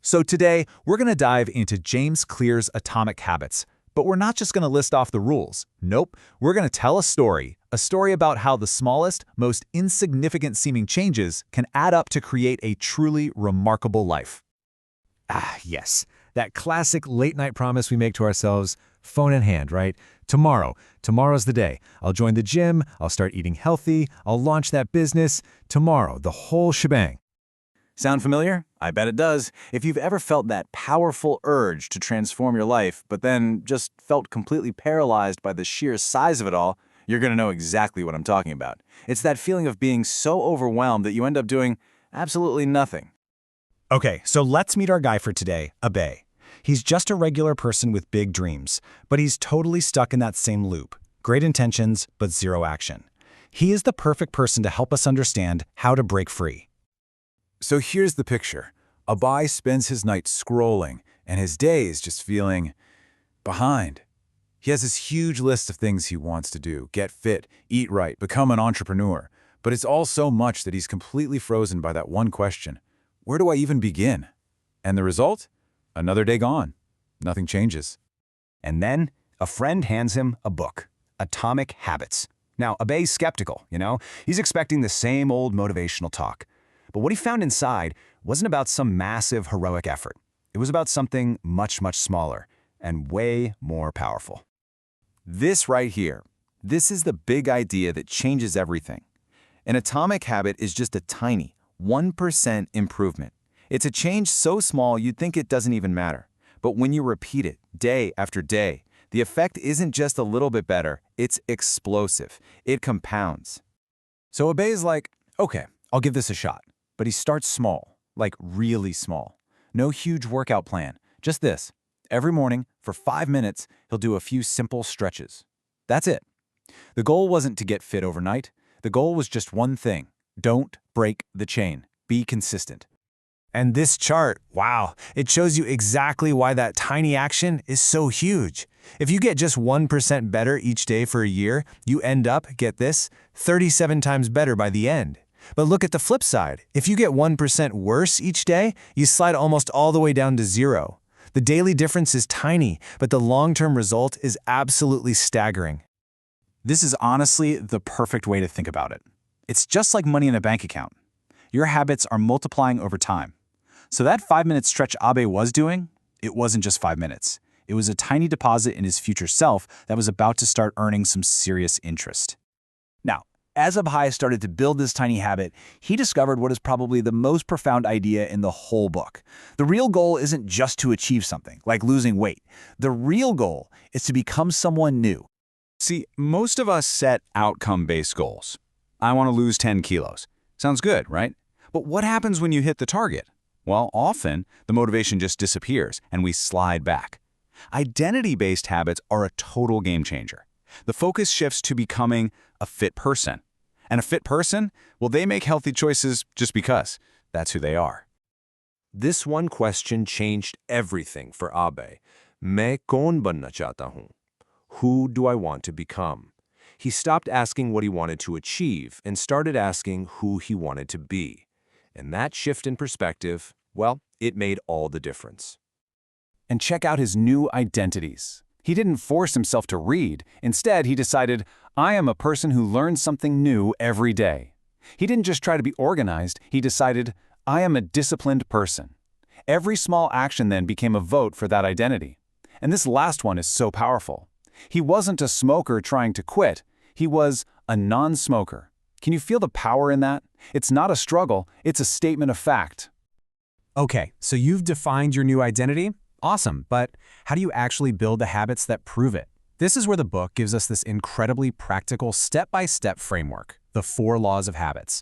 So today, we're going to dive into James Clear's Atomic Habits. But we're not just going to list off the rules. Nope, we're going to tell a story about how the smallest, most insignificant seeming changes can add up to create a truly remarkable life. Yes, that classic late-night promise we make to ourselves, phone in hand, right? Tomorrow's the day. I'll join the gym, I'll start eating healthy, I'll launch that business. Tomorrow, the whole shebang. Sound familiar? I bet it does. If you've ever felt that powerful urge to transform your life, but then just felt completely paralyzed by the sheer size of it all, you're going to know exactly what I'm talking about. It's that feeling of being so overwhelmed that you end up doing absolutely nothing. Okay, so let's meet our guy for today, Abe. He's just a regular person with big dreams, but he's totally stuck in that same loop. Great intentions, but zero action. He is the perfect person to help us understand how to break free. So here's the picture. Abai spends his nights scrolling, and his days just feeling behind. He has this huge list of things he wants to do: get fit, eat right, become an entrepreneur. But it's all so much that he's completely frozen by that one question: where do I even begin? And the result? Another day gone. Nothing changes. And then a friend hands him a book, Atomic Habits. Now, Abe's skeptical, He's expecting the same old motivational talk. But what he found inside wasn't about some massive heroic effort. It was about something much, much smaller and way more powerful. This right here, this is the big idea that changes everything. An atomic habit is just a tiny 1% improvement. It's a change so small you'd think it doesn't even matter. But when you repeat it day after day, the effect isn't just a little bit better, it's explosive. It compounds. So Abe's like, okay, I'll give this a shot. But he starts small, like really small. No huge workout plan, just this. Every morning, for 5 minutes, he'll do a few simple stretches. That's it. The goal wasn't to get fit overnight. The goal was just one thing: don't break the chain. Be consistent. And this chart, wow, it shows you exactly why that tiny action is so huge. If you get just 1% better each day for a year, you end up, get this, 37 times better by the end. But look at the flip side. If you get 1% worse each day, you slide almost all the way down to zero. The daily difference is tiny, but the long-term result is absolutely staggering. This is honestly the perfect way to think about it. It's just like money in a bank account. Your habits are multiplying over time. So that 5-minute stretch Abe was doing, it wasn't just 5 minutes. It was a tiny deposit in his future self that was about to start earning some serious interest. Now, as Abai started to build this tiny habit, he discovered what is probably the most profound idea in the whole book. The real goal isn't just to achieve something, like losing weight. The real goal is to become someone new. See, most of us set outcome-based goals. I want to lose 10 kilos. Sounds good, right? But what happens when you hit the target? Well, often, the motivation just disappears and we slide back. Identity-based habits are a total game changer. The focus shifts to becoming a fit person. And a fit person, well, they make healthy choices just because. That's who they are. This one question changed everything for Abe. मैं कौन बनना चाहता हूँ? Who do I want to become? He stopped asking what he wanted to achieve and started asking who he wanted to be. And that shift in perspective, well, it made all the difference. And check out his new identities. He didn't force himself to read. Instead, he decided, I am a person who learns something new every day. He didn't just try to be organized. He decided, I am a disciplined person. Every small action then became a vote for that identity. And this last one is so powerful. He wasn't a smoker trying to quit. He was a non-smoker. Can you feel the power in that? It's not a struggle. It's a statement of fact. Okay, so you've defined your new identity? Awesome, but how do you actually build the habits that prove it? This is where the book gives us this incredibly practical step-by-step framework, the 4 laws of habits.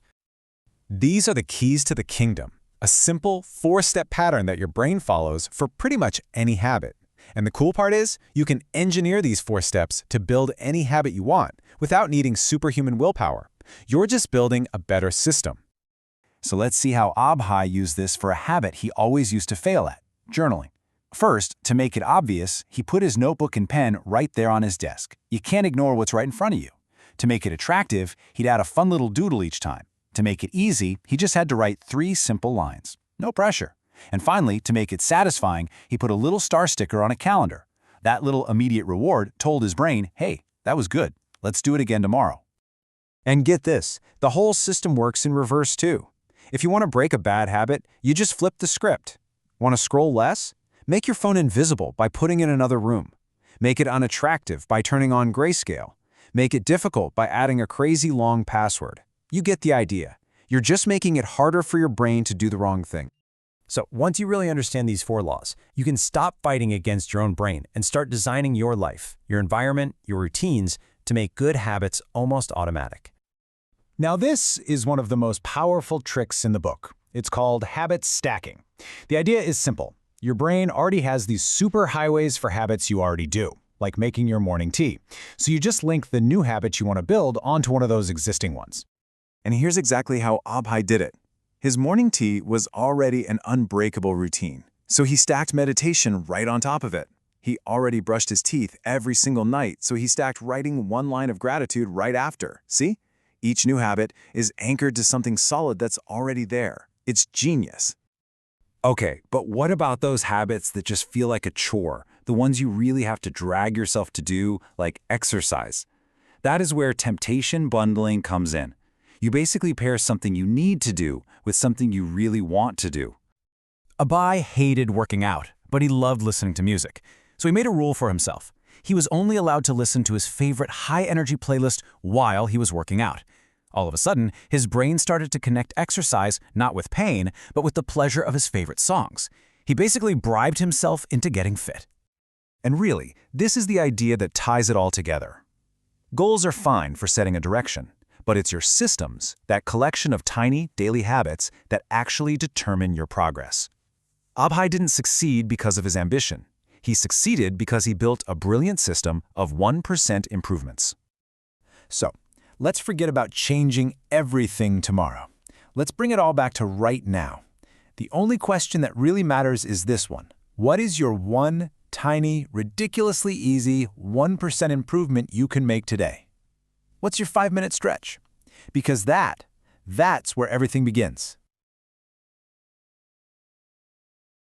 These are the keys to the kingdom, a simple 4-step pattern that your brain follows for pretty much any habit. And the cool part is, you can engineer these 4 steps to build any habit you want without needing superhuman willpower. You're just building a better system. So let's see how Abhai used this for a habit he always used to fail at, journaling. First, to make it obvious, he put his notebook and pen right there on his desk. You can't ignore what's right in front of you. To make it attractive, he'd add a fun little doodle each time. To make it easy, he just had to write 3 simple lines. No pressure. And finally, to make it satisfying, he put a little star sticker on a calendar. That little immediate reward told his brain, hey, that was good. Let's do it again tomorrow. And get this, the whole system works in reverse too. If you want to break a bad habit, you just flip the script. Want to scroll less? Make your phone invisible by putting it in another room. Make it unattractive by turning on grayscale. Make it difficult by adding a crazy long password. You get the idea. You're just making it harder for your brain to do the wrong thing. So once you really understand these 4 laws, you can stop fighting against your own brain and start designing your life, your environment, your routines to make good habits almost automatic. Now this is one of the most powerful tricks in the book. It's called habit stacking. The idea is simple. Your brain already has these super highways for habits you already do, like making your morning tea. So you just link the new habit you want to build onto one of those existing ones. And here's exactly how Abhay did it. His morning tea was already an unbreakable routine, so he stacked meditation right on top of it. He already brushed his teeth every single night, so he stacked writing one line of gratitude right after. See? Each new habit is anchored to something solid that's already there. It's genius. Okay, but what about those habits that just feel like a chore, the ones you really have to drag yourself to do, like exercise? That is where temptation bundling comes in. You basically pair something you need to do with something you really want to do. Abhay hated working out, but he loved listening to music. So he made a rule for himself. He was only allowed to listen to his favorite high-energy playlist while he was working out. All of a sudden, his brain started to connect exercise not with pain, but with the pleasure of his favorite songs. He basically bribed himself into getting fit. And really, this is the idea that ties it all together. Goals are fine for setting a direction, but it's your systems, that collection of tiny daily habits, that actually determine your progress. Abhay didn't succeed because of his ambition. He succeeded because he built a brilliant system of 1% improvements. So, let's forget about changing everything tomorrow. Let's bring it all back to right now. The only question that really matters is this one. What is your one tiny, ridiculously easy 1% improvement you can make today? What's your 5-minute stretch? Because that's where everything begins.